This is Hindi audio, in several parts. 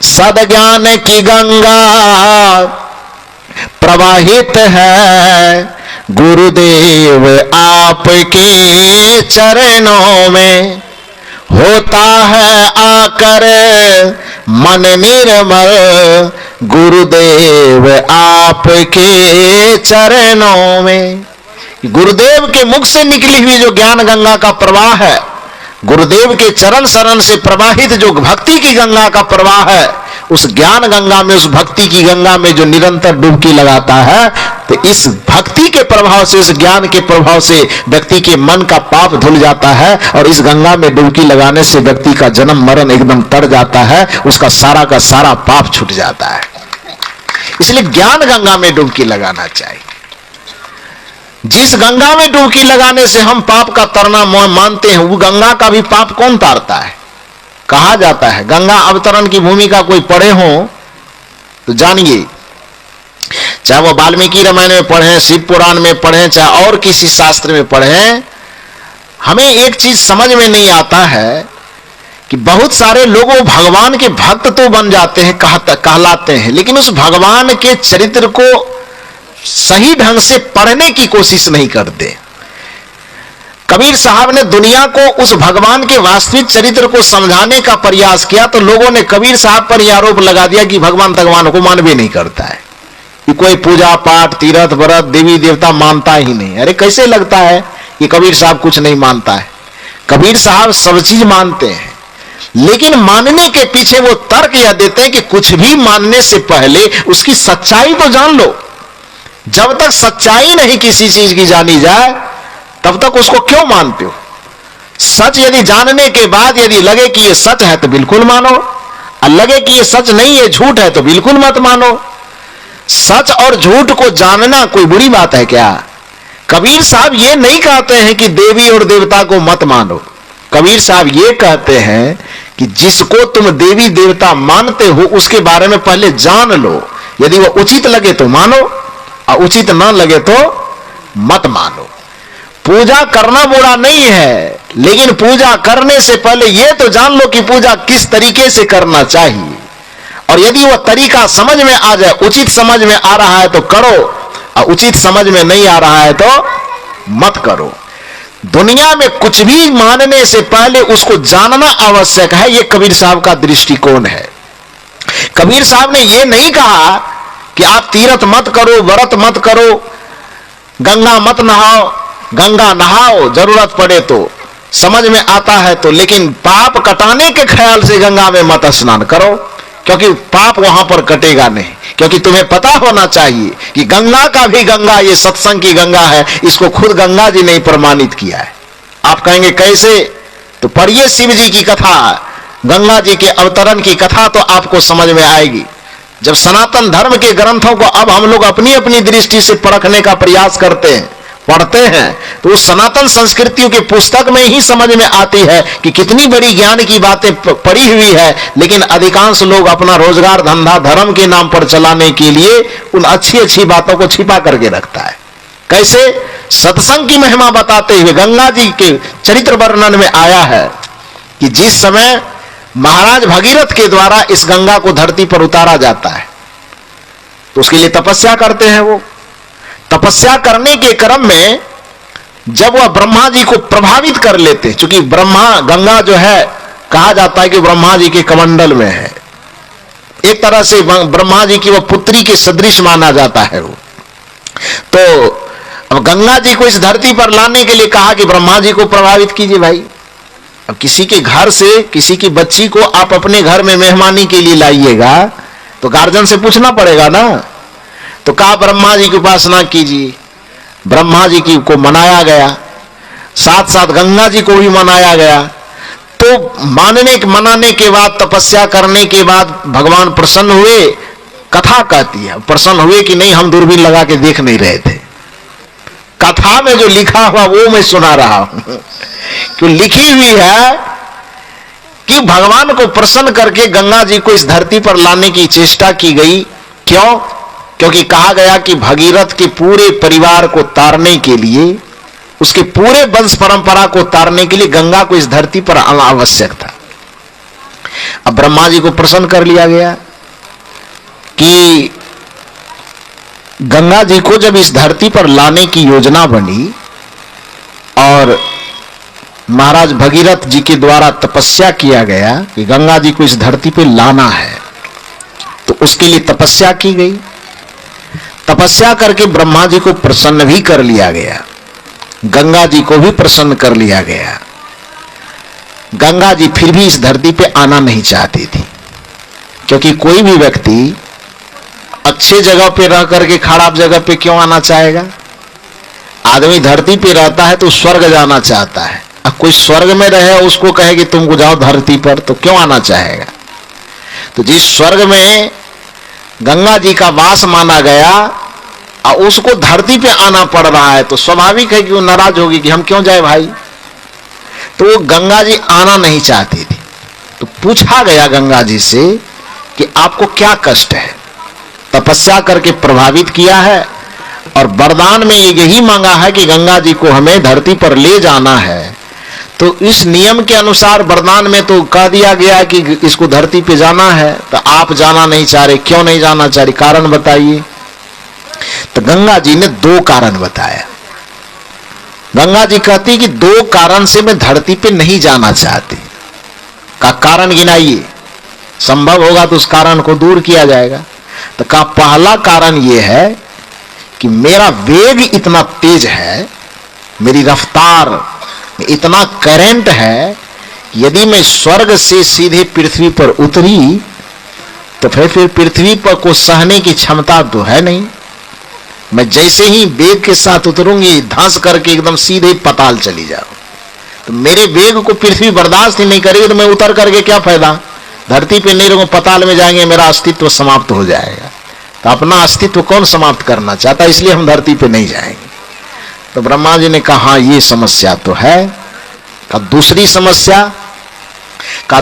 सद्ज्ञान की गंगा प्रवाहित है, गुरुदेव आपके चरणों में होता है आकर मन निर्मल, गुरुदेव आपके चरणों में। गुरुदेव के मुख से निकली हुई जो ज्ञान गंगा का प्रवाह है, गुरुदेव के चरण शरण से प्रवाहित जो भक्ति की गंगा का प्रवाह है, उस ज्ञान गंगा में, उस भक्ति की गंगा में जो निरंतर डुबकी लगाता है, तो इस भक्ति के प्रभाव से, इस ज्ञान के प्रभाव से व्यक्ति के मन का पाप धुल जाता है और इस गंगा में डुबकी लगाने से व्यक्ति का जन्म मरण एकदम तर जाता है, उसका सारा का सारा पाप छूट जाता है। इसलिए ज्ञान गंगा में डुबकी लगाना चाहिए। जिस गंगा में डुबकी लगाने से हम पाप का तरना मानते हैं, वो गंगा का भी पाप कौन तारता है? कहा जाता है गंगा अवतरण की भूमिका कोई पढ़े हो तो जानिए, चाहे वो वाल्मीकि रामायण में पढ़े, शिव पुराण में पढ़े, चाहे और किसी शास्त्र में पढ़े, हमें एक चीज समझ में नहीं आता है कि बहुत सारे लोग वो भगवान के भक्त तो बन जाते हैं, कहलाते हैं, लेकिन उस भगवान के चरित्र को सही ढंग से पढ़ने की कोशिश नहीं करते। कबीर साहब ने दुनिया को उस भगवान के वास्तविक चरित्र को समझाने का प्रयास किया तो लोगों ने कबीर साहब पर यह आरोप लगा दिया कि भगवान को मानवे नहीं करता है, कि कोई पूजा पाठ तीर्थ व्रत देवी देवता मानता ही नहीं। अरे कैसे लगता है कि कबीर साहब कुछ नहीं मानता है? कबीर साहब सब चीज मानते हैं, लेकिन मानने के पीछे वो तर्क यह देते हैं कि कुछ भी मानने से पहले उसकी सच्चाई तो जान लो। जब तक सच्चाई नहीं किसी चीज की जानी जाए तब तक उसको क्यों मानते हो? सच यदि जानने के बाद यदि लगे कि ये सच है तो बिल्कुल मानो, और लगे कि ये सच नहीं है, झूठ है, तो बिल्कुल मत मानो। सच और झूठ को जानना कोई बुरी बात है क्या? कबीर साहब ये नहीं कहते हैं कि देवी और देवता को मत मानो। कबीर साहब ये कहते हैं कि जिसको तुम देवी देवता मानते हो उसके बारे में पहले जान लो, यदि वो उचित लगे तो मानो और उचित ना लगे तो मत मानो। पूजा करना बुरा नहीं है, लेकिन पूजा करने से पहले यह तो जान लो कि पूजा किस तरीके से करना चाहिए, और यदि वह तरीका समझ में आ जाए, उचित समझ में आ रहा है तो करो, और उचित समझ में नहीं आ रहा है तो मत करो। दुनिया में कुछ भी मानने से पहले उसको जानना आवश्यक है। यह कबीर साहब का दृष्टिकोण है। कबीर साहब ने यह नहीं कहा कि आप तीर्थ मत करो, व्रत मत करो, गंगा मत नहाओ। गंगा नहाओ जरूरत पड़े तो, समझ में आता है तो, लेकिन पाप कटाने के ख्याल से गंगा में मत स्नान करो, क्योंकि पाप वहां पर कटेगा नहीं। क्योंकि तुम्हें पता होना चाहिए कि गंगा का भी गंगा ये सत्संग की गंगा है, इसको खुद गंगा जी ने प्रमाणित किया है। आप कहेंगे कैसे? तो पढ़िए शिव जी की कथा, गंगा जी के अवतरण की कथा, तो आपको समझ में आएगी। जब सनातन धर्म के ग्रंथों को अब हम लोग अपनी अपनी दृष्टि से परखने का प्रयास करते हैं, पढ़ते हैं, तो उस सनातन संस्कृतियों के पुस्तक में ही समझ में आती है कि कितनी बड़ी ज्ञान की बातें पड़ी हुई है, लेकिन अधिकांश लोग अपना रोजगार धंधा धर्म के नाम पर चलाने के लिए उन अच्छी अच्छी बातों को छिपा करके रखता है। कैसे? सत्संग की महिमा बताते हुए गंगा जी के चरित्र वर्णन में आया है कि जिस समय महाराज भगीरथ के द्वारा इस गंगा को धरती पर उतारा जाता है, तो उसके लिए तपस्या करते हैं। वो तपस्या करने के क्रम में जब वह ब्रह्मा जी को प्रभावित कर लेते, क्योंकि ब्रह्मा, गंगा जो है कहा जाता है कि ब्रह्मा जी के कमंडल में है, एक तरह से ब्रह्मा जी की वह पुत्री के सदृश माना जाता है वो। तो अब गंगा जी को इस धरती पर लाने के लिए कहा कि ब्रह्मा जी को प्रभावित कीजिए भाई। अब किसी के घर से किसी की बच्ची को आप अपने घर में मेहमानी के लिए लाइएगा तो गार्जियन से पूछना पड़ेगा ना। तो कहा ब्रह्मा जी की उपासना कीजिए। ब्रह्मा जी की को मनाया गया, साथ साथ गंगा जी को भी मनाया गया। तो मनाने के बाद, तपस्या करने के बाद भगवान प्रसन्न हुए। कथा कहती है प्रसन्न हुए कि नहीं, हम दूरबीन लगा के देख नहीं रहे थे। कथा में जो लिखा हुआ वो मैं सुना रहा हूं। क्यों लिखी हुई है कि भगवान को प्रसन्न करके गंगा जी को इस धरती पर लाने की चेष्टा की गई। क्यों? क्योंकि कहा गया कि भगीरथ के पूरे परिवार को तारने के लिए, उसके पूरे वंश परंपरा को तारने के लिए गंगा को इस धरती पर आना आवश्यक था। अब ब्रह्मा जी को प्रसन्न कर लिया गया कि गंगा जी को जब इस धरती पर लाने की योजना बनी और महाराज भगीरथ जी के द्वारा तपस्या किया गया कि गंगा जी को इस धरती पे लाना है, तो उसके लिए तपस्या की गई। तपस्या करके ब्रह्मा जी को प्रसन्न भी कर लिया गया, गंगा जी को भी प्रसन्न कर लिया गया। गंगा जी फिर भी इस धरती पे आना नहीं चाहती थी, क्योंकि कोई भी व्यक्ति अच्छे जगह पे रह करके खराब जगह पे क्यों आना चाहेगा? आदमी धरती पे रहता है तो स्वर्ग जाना चाहता है। अब कोई स्वर्ग में रहे उसको कहे कि तुमको जाओ धरती पर, तो क्यों आना चाहेगा? तो जिस स्वर्ग में गंगा जी का वास माना गया और उसको धरती पे आना पड़ रहा है, तो स्वाभाविक है कि वो नाराज होगी कि हम क्यों जाए भाई। तो वो गंगा जी आना नहीं चाहती थी। तो पूछा गया गंगा जी से कि आपको क्या कष्ट है? तपस्या करके प्रभावित किया है और वरदान में यही मांगा है कि गंगा जी को हमें धरती पर ले जाना है। तो इस नियम के अनुसार वरदान में तो कह दिया गया है कि इसको धरती पे जाना है, तो आप जाना नहीं चाह रहे, क्यों नहीं जाना चाह रहे, कारण बताइए। तो गंगा जी ने 2 कारण बताया। गंगा जी कहती कि 2 कारण से मैं धरती पे नहीं जाना चाहती। का कारण गिनाइए, संभव होगा तो उस कारण को दूर किया जाएगा। तो का पहला कारण यह है कि मेरा वेग इतना तेज है, मेरी रफ्तार इतना करंट है, यदि मैं स्वर्ग से सीधे पृथ्वी पर उतरी तो फिर पृथ्वी पर को सहने की क्षमता तो है नहीं। मैं जैसे ही वेग के साथ उतरूंगी धंस करके एकदम सीधे पताल चली जाऊं। तो मेरे वेग को पृथ्वी बर्दाश्त ही नहीं करेगी, तो मैं उतर करके क्या फायदा? धरती पे नहीं रहूंगा, पताल में जाएंगे, मेरा अस्तित्व समाप्त हो जाएगा। तो अपना अस्तित्व कौन समाप्त करना चाहता? इसलिए हम धरती पे नहीं जाएंगे। तो ब्रह्मा जी ने कहा ये समस्या तो है। का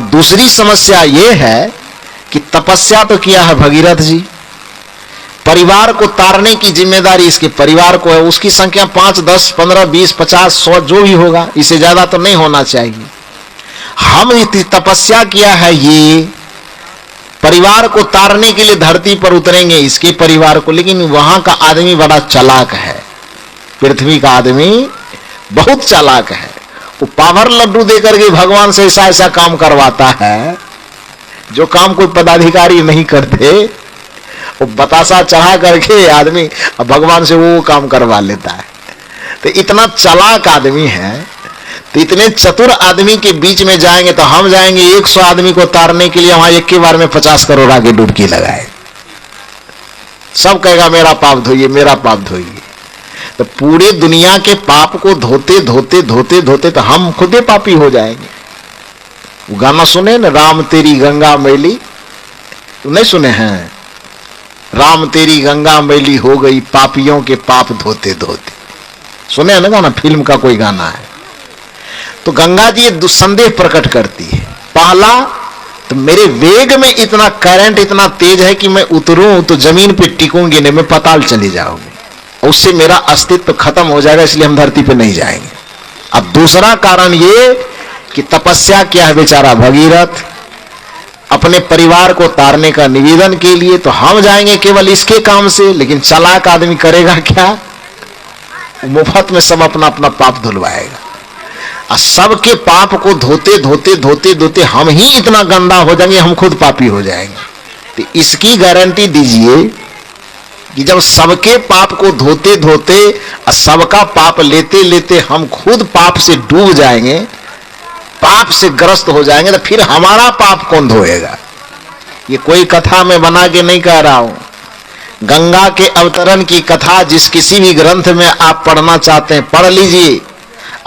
दूसरी समस्या ये है कि तपस्या तो किया है भगीरथ जी, परिवार को तारने की जिम्मेदारी इसके परिवार को है। उसकी संख्या 5, 10, 15, 20, 50, 100 जो भी होगा, इससे ज्यादा तो नहीं होना चाहिए। हम तपस्या किया है ये परिवार को तारने के लिए धरती पर उतरेंगे, इसके परिवार को। लेकिन वहां का आदमी बड़ा चालाक है, पृथ्वी का आदमी बहुत चालाक है। वो पावर लड्डू देकर के भगवान से ऐसा ऐसा काम करवाता है जो काम कोई पदाधिकारी नहीं करते। वो बतासा चढ़ा करके आदमी भगवान से वो काम करवा लेता है। तो इतना चालाक आदमी है, तो इतने चतुर आदमी के बीच में जाएंगे तो हम जाएंगे 100 आदमी को तारने के लिए, वहां एक के बार में 50 करोड़ आगे डुबकी लगाए। सब कहेगा मेरा पाप धोइए, मेरा पाप धोइए। तो पूरे दुनिया के पाप को धोते धोते धोते धोते तो हम खुद ही पापी हो जाएंगे। वो गाना सुने ना, राम तेरी गंगा मैली, नहीं सुने हैं? राम तेरी गंगा मैली हो गई, पापियों के पाप धोते धोते। सुने हैं ना गाना? फिल्म का कोई गाना है। तो गंगा जी ये संदेह प्रकट करती है। पहला तो मेरे वेग में इतना करंट इतना तेज है कि मैं उतरूं तो जमीन पे टिकूंगी नहीं, मैं पताल चली जाऊंगी, उससे मेरा अस्तित्व खत्म हो जाएगा, इसलिए हम धरती पे नहीं जाएंगे। अब दूसरा कारण ये कि तपस्या किया है बेचारा भगीरथ अपने परिवार को तारने का निवेदन के लिए, तो हम जाएंगे केवल इसके काम से। लेकिन चालाक आदमी करेगा क्या? मुफ्त में सब अपना अपना पाप धुलवाएगा और सबके पाप को धोते धोते धोते धोते हम ही इतना गंदा हो जाएंगे, हम खुद पापी हो जाएंगे। तो इसकी गारंटी दीजिए कि जब सबके पाप को धोते धोते और सबका पाप लेते लेते हम खुद पाप से डूब जाएंगे, पाप से ग्रस्त हो जाएंगे, तो फिर हमारा पाप कौन धोएगा? ये कोई कथा में बना के नहीं कह रहा हूं। गंगा के अवतरण की कथा जिस किसी भी ग्रंथ में आप पढ़ना चाहते हैं पढ़ लीजिए।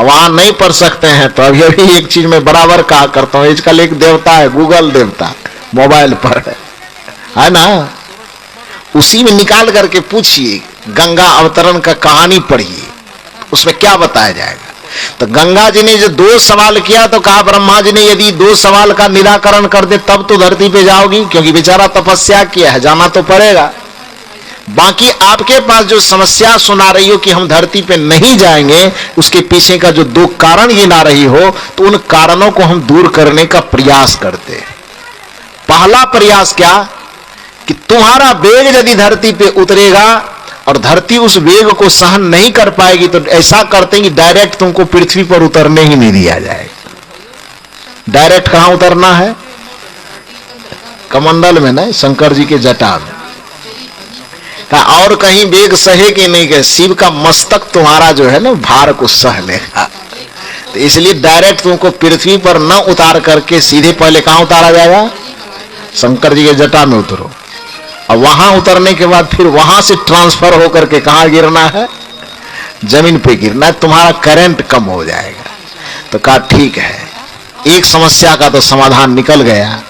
वहां नहीं पढ़ सकते हैं तो अभी अभी एक चीज मैं बराबर कहा करता हूं, इसका एक देवता है गूगल देवता, मोबाइल पर है ना, उसी में निकाल करके पूछिए गंगा अवतरण का कहानी पढ़िए, उसमें क्या बताया जाएगा। तो गंगा जी ने जो 2 सवाल किया तो कहा ब्रह्मा जी ने यदि 2 सवाल का निराकरण कर दे तब तो धरती पे जाओगी, क्योंकि बेचारा तपस्या किया है, जाना तो पड़ेगा। बाकी आपके पास जो समस्या सुना रही हो कि हम धरती पे नहीं जाएंगे, उसके पीछे का जो 2 कारण गिना रही हो, तो उन कारणों को हम दूर करने का प्रयास करते हैं। पहला प्रयास क्या कि तुम्हारा वेग यदि धरती पे उतरेगा और धरती उस वेग को सहन नहीं कर पाएगी तो ऐसा करते हैं कि डायरेक्ट तुमको पृथ्वी पर उतरने ही नहीं दिया जाएगा। डायरेक्ट कहां उतरना है? कमंडल में ना, शंकर जी के जटा में। और कहीं वेग सहे कि नहीं कहे, शिव का मस्तक तुम्हारा जो है ना भार को सह लेगा। तो इसलिए डायरेक्ट तुमको पृथ्वी पर न उतार करके सीधे पहले कहां उतारा जाएगा? शंकर जी के जटा में उतरो, और वहां उतरने के बाद फिर वहां से ट्रांसफर होकर के कहां गिरना है? जमीन पे गिरना है। तुम्हारा करंट कम हो जाएगा। तो कहा ठीक है, एक समस्या का तो समाधान निकल गया।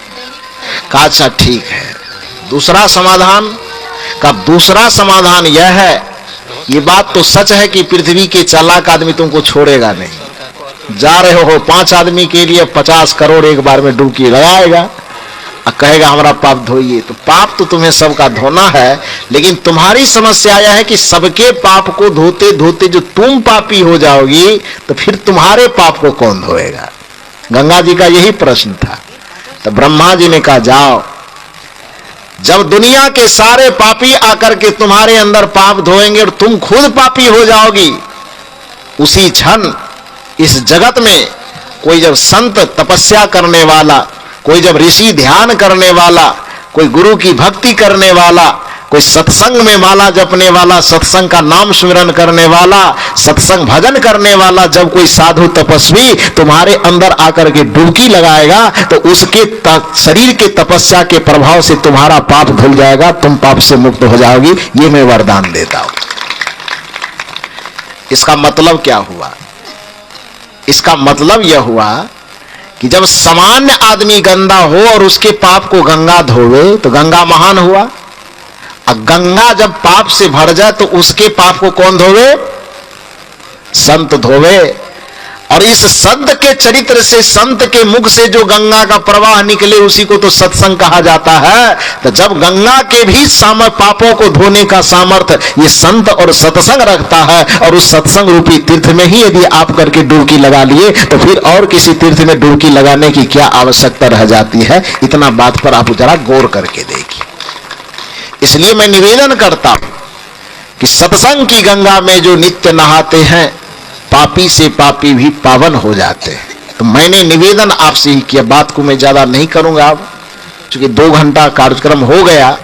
कहा अच्छा ठीक है, दूसरा समाधान? का दूसरा समाधान यह है, ये बात तो सच है कि पृथ्वी के चालाक आदमी तुमको छोड़ेगा नहीं। जा रहे हो 5 आदमी के लिए 50 करोड़ एक बार में डुबकी लगाएगा और कहेगा हमारा पाप धोइए। तो पाप तो तुम्हें सबका धोना है, लेकिन तुम्हारी समस्या यह है कि सबके पाप को धोते धोते जो तुम पापी हो जाओगी तो फिर तुम्हारे पाप को कौन धोएगा? गंगा जी का यही प्रश्न था। तो ब्रह्मा जी ने कहा जाओ, जब दुनिया के सारे पापी आकर के तुम्हारे अंदर पाप धोएंगे और तुम खुद पापी हो जाओगी, उसी क्षण इस जगत में कोई जब संत तपस्या करने वाला, कोई जब ऋषि ध्यान करने वाला, कोई गुरु की भक्ति करने वाला, कोई सत्संग में माला जपने वाला, सत्संग का नाम स्मरण करने वाला, सत्संग भजन करने वाला, जब कोई साधु तपस्वी तुम्हारे अंदर आकर के डुबकी लगाएगा तो उसके शरीर के तपस्या के प्रभाव से तुम्हारा पाप धुल जाएगा, तुम पाप से मुक्त हो जाओगी। ये मैं वरदान देता हूं। इसका मतलब क्या हुआ? इसका मतलब यह हुआ कि जब सामान्य आदमी गंदा हो और उसके पाप को गंगा धोवे तो गंगा महान हुआ। और गंगा जब पाप से भर जाए तो उसके पाप को कौन धोवे? संत धोवे। और इस संत के चरित्र से, संत के मुख से जो गंगा का प्रवाह निकले उसी को तो सत्संग कहा जाता है। तो जब गंगा के भी पापों को धोने का सामर्थ्य ये संत और सत्संग रखता है, और उस सत्संग रूपी तीर्थ में ही यदि आप करके डुबकी लगा लिए तो फिर और किसी तीर्थ में डुबकी लगाने की क्या आवश्यकता रह जाती है? इतना बात पर आप जरा गौर करके देखिए। इसलिए मैं निवेदन करता हूं कि सत्संग की गंगा में जो नित्य नहाते हैं पापी से पापी भी पावन हो जाते हैं। तो मैंने निवेदन आपसे ही किया, बात को मैं ज्यादा नहीं करूंगा अब, क्योंकि 2 घंटा कार्यक्रम हो गया।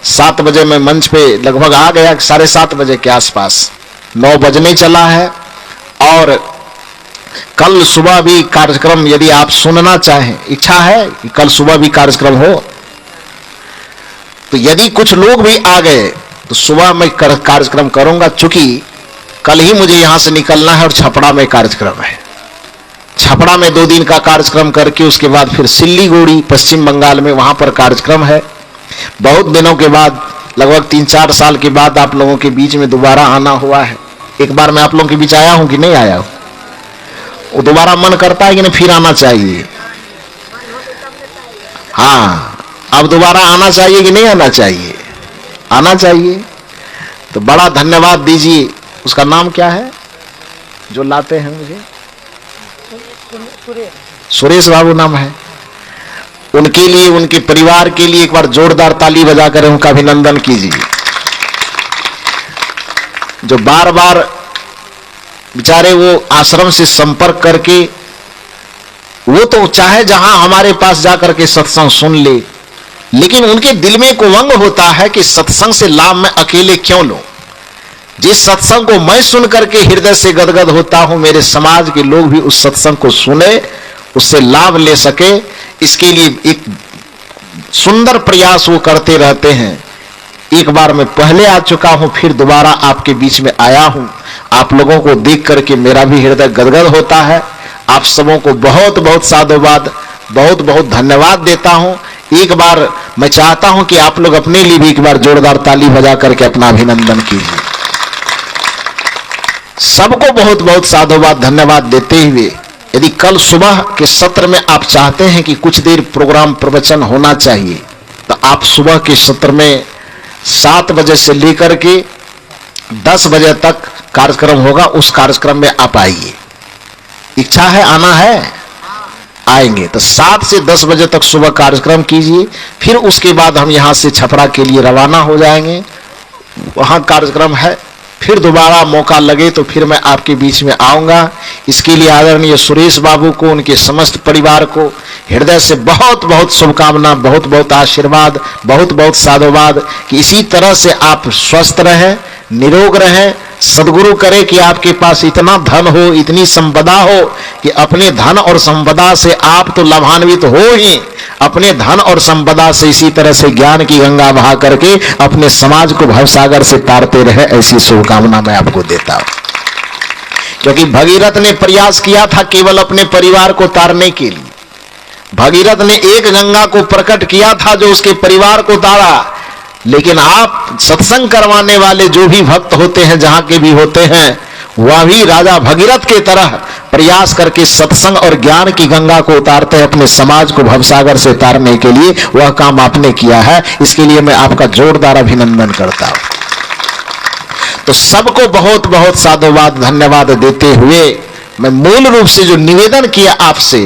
7 बजे मैं मंच पे लगभग आ गया, 7:30 बजे के आसपास, 9 बजने चला है। और कल सुबह भी कार्यक्रम यदि आप सुनना चाहें, इच्छा है कि कल सुबह भी कार्यक्रम हो, तो यदि कुछ लोग भी आ गए तो सुबह मैं कार्यक्रम करूंगा। चूंकि कल ही मुझे यहां से निकलना है और छपड़ा में कार्यक्रम है। छपड़ा में 2 दिन का कार्यक्रम करके उसके बाद फिर सिल्लीगुड़ी पश्चिम बंगाल में वहां पर कार्यक्रम है। बहुत दिनों के बाद, लगभग 3-4 साल के बाद आप लोगों के बीच में दोबारा आना हुआ है। एक बार मैं आप लोगों के बीच आया हूं कि नहीं आया हूं? वो दोबारा मन करता है कि नहीं फिर आना चाहिए? हाँ, अब दोबारा आना चाहिए कि नहीं आना चाहिए? आना चाहिए। तो बड़ा धन्यवाद दीजिए। उसका नाम क्या है जो लाते हैं मुझे? सुरेश बाबू नाम है। उनके लिए, उनके परिवार के लिए एक बार जोरदार ताली बजाकर उनका अभिनंदन कीजिए। जो बार बार बेचारे वो आश्रम से संपर्क करके, वो तो चाहे जहां हमारे पास जाकर के सत्संग सुन ले, लेकिन उनके दिल में एक उमंग होता है कि सत्संग से लाभ मैं अकेले क्यों लूं? जिस सत्संग को मैं सुन करके हृदय से गदगद होता हूं, मेरे समाज के लोग भी उस सत्संग को सुने, उससे लाभ ले सके, इसके लिए एक सुंदर प्रयास वो करते रहते हैं। एक बार मैं पहले आ चुका हूं, फिर दोबारा आपके बीच में आया हूं। आप लोगों को देख करके मेरा भी हृदय गदगद होता है। आप सबों को बहुत बहुत साधुवाद, बहुत बहुत धन्यवाद देता हूं। एक बार मैं चाहता हूं कि आप लोग अपने लिए भी एक बार जोरदार ताली बजा करके अपना अभिनंदन कीजिए। सबको बहुत बहुत साधुवाद, धन्यवाद देते हुए, यदि कल सुबह के सत्र में आप चाहते हैं कि कुछ देर प्रोग्राम प्रवचन होना चाहिए, तो आप सुबह के सत्र में 7 बजे से लेकर के 10 बजे तक कार्यक्रम होगा। उस कार्यक्रम में आप आइए। इच्छा है, आना है? आएंगे। तो 7 से 10 बजे तक सुबह कार्यक्रम कीजिए, फिर उसके बाद हम यहाँ से छपरा के लिए रवाना हो जाएंगे। वहाँ कार्यक्रम है, फिर दोबारा मौका लगे तो फिर मैं आपके बीच में आऊँगा। इसके लिए आदरणीय सुरेश बाबू को, उनके समस्त परिवार को हृदय से बहुत बहुत शुभकामना, बहुत बहुत आशीर्वाद, बहुत बहुत साधुवाद कि इसी तरह से आप स्वस्थ रहें, निरोग रहें। सदगुरु करे कि आपके पास इतना धन हो, इतनी संपदा हो कि अपने धन और संपदा से आप तो लाभान्वित हो ही, अपने धन और संपदा से इसी तरह से ज्ञान की गंगा बहा करके अपने समाज को भवसागर से तारते रहे, ऐसी शुभकामना मैं आपको देता हूं। क्योंकि भगीरथ ने प्रयास किया था केवल अपने परिवार को तारने के लिए। भगीरथ ने एक गंगा को प्रकट किया था जो उसके परिवार को तारा। लेकिन आप सत्संग करवाने वाले जो भी भक्त होते हैं, जहां के भी होते हैं, वह भी राजा भगीरथ के तरह प्रयास करके सत्संग और ज्ञान की गंगा को उतारते हैं अपने समाज को भवसागर से तारने के लिए। वह काम आपने किया है, इसके लिए मैं आपका जोरदार अभिनंदन करता हूं। तो सबको बहुत बहुत साधुवाद, धन्यवाद देते हुए मैं मूल रूप से जो निवेदन किया आपसे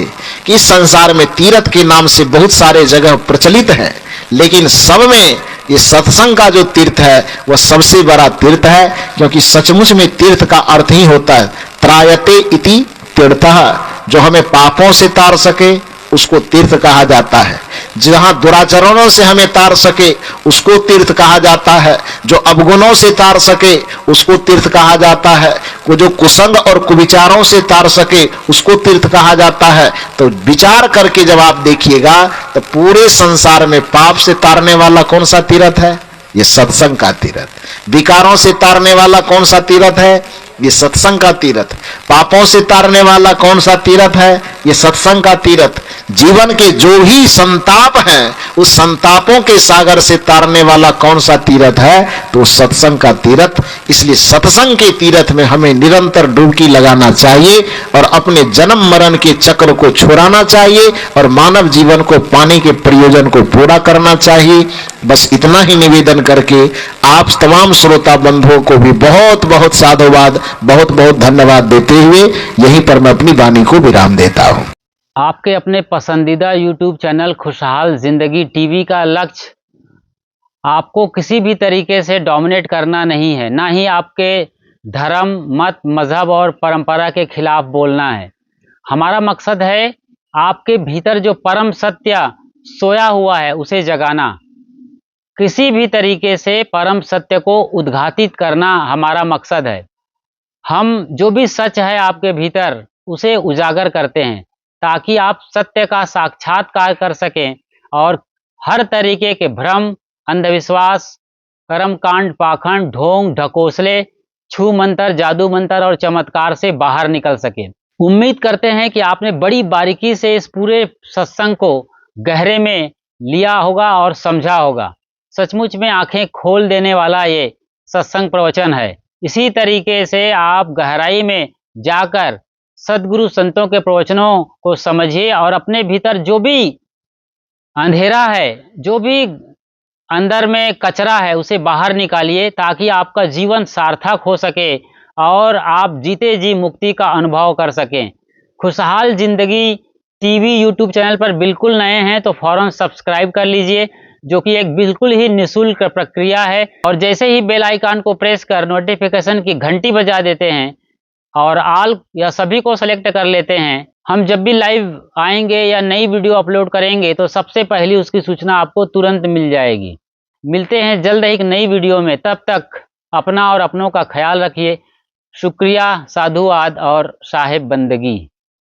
कि इस संसार में तीर्थ के नाम से बहुत सारे जगह प्रचलित हैं, लेकिन सब में ये सत्संग का जो तीर्थ है वह सबसे बड़ा तीर्थ है। क्योंकि सचमुच में तीर्थ का अर्थ ही होता है त्रायते इति तीर्थः, जो हमें पापों से तार सके उसको तीर्थ कहा जाता है। जहां दुराचरणों से हमें तार सके उसको तीर्थ कहा जाता है। जो अवगुणों से तार सके उसको तीर्थ कहा जाता है। वो जो कुसंग और कुविचारों से तार सके उसको तीर्थ कहा जाता है। तो विचार करके जब आप देखिएगा तो पूरे संसार में पाप से तारने वाला कौन सा तीर्थ है? ये सत्संग का तीर्थ। विकारों से तारने वाला कौन सा तीर्थ है? ये सत्संग का तीर्थ। पापों से तारने वाला कौन सा तीर्थ है? ये सत्संग का तीर्थ। जीवन के जो भी संताप हैं उस संतापों के सागर से तारने वाला कौन सा तीर्थ है? तो सत्संग का तीर्थ। इसलिए सत्संग के तीर्थ में हमें निरंतर डुबकी लगाना चाहिए और अपने जन्म मरण के चक्र को छुड़ाना चाहिए और मानव जीवन को पाने के प्रयोजन को पूरा करना चाहिए। बस इतना ही निवेदन करके आप तमाम श्रोता बंधुओं को भी बहुत बहुत साधुवाद, बहुत बहुत धन्यवाद देते हुए यहीं पर मैं अपनी वाणी को विराम देता हूं। आपके अपने पसंदीदा YouTube चैनल खुशहाल जिंदगी टीवी का लक्ष्य आपको किसी भी तरीके से डोमिनेट करना नहीं है, ना ही आपके धर्म, मत, मजहब और परंपरा के खिलाफ बोलना है। हमारा मकसद है आपके भीतर जो परम सत्य सोया हुआ है उसे जगाना। किसी भी तरीके से परम सत्य को उद्घाटित करना हमारा मकसद है। हम जो भी सच है आपके भीतर उसे उजागर करते हैं ताकि आप सत्य का साक्षात्कार कर सकें और हर तरीके के भ्रम, अंधविश्वास, कर्मकांड, पाखंड, ढोंग, ढकोसले, छू मंत्र, जादू मंत्र और चमत्कार से बाहर निकल सके। उम्मीद करते हैं कि आपने बड़ी बारीकी से इस पूरे सत्संग को गहरे में लिया होगा और समझा होगा। सचमुच में आंखें खोल देने वाला ये सत्संग प्रवचन है। इसी तरीके से आप गहराई में जाकर सद्गुरु संतों के प्रवचनों को समझिए और अपने भीतर जो भी अंधेरा है, जो भी अंदर में कचरा है उसे बाहर निकालिए ताकि आपका जीवन सार्थक हो सके और आप जीते जी मुक्ति का अनुभव कर सकें। खुशहाल जिंदगी टीवी YouTube चैनल पर बिल्कुल नए हैं तो फौरन सब्सक्राइब कर लीजिए, जो कि एक बिल्कुल ही निःशुल्क प्रक्रिया है। और जैसे ही बेल आइकन को प्रेस कर नोटिफिकेशन की घंटी बजा देते हैं और ऑल या सभी को सेलेक्ट कर लेते हैं, हम जब भी लाइव आएंगे या नई वीडियो अपलोड करेंगे तो सबसे पहले उसकी सूचना आपको तुरंत मिल जाएगी। मिलते हैं जल्द ही एक नई वीडियो में, तब तक अपना और अपनों का ख्याल रखिए। शुक्रिया, साधुवाद और साहिब बंदगी।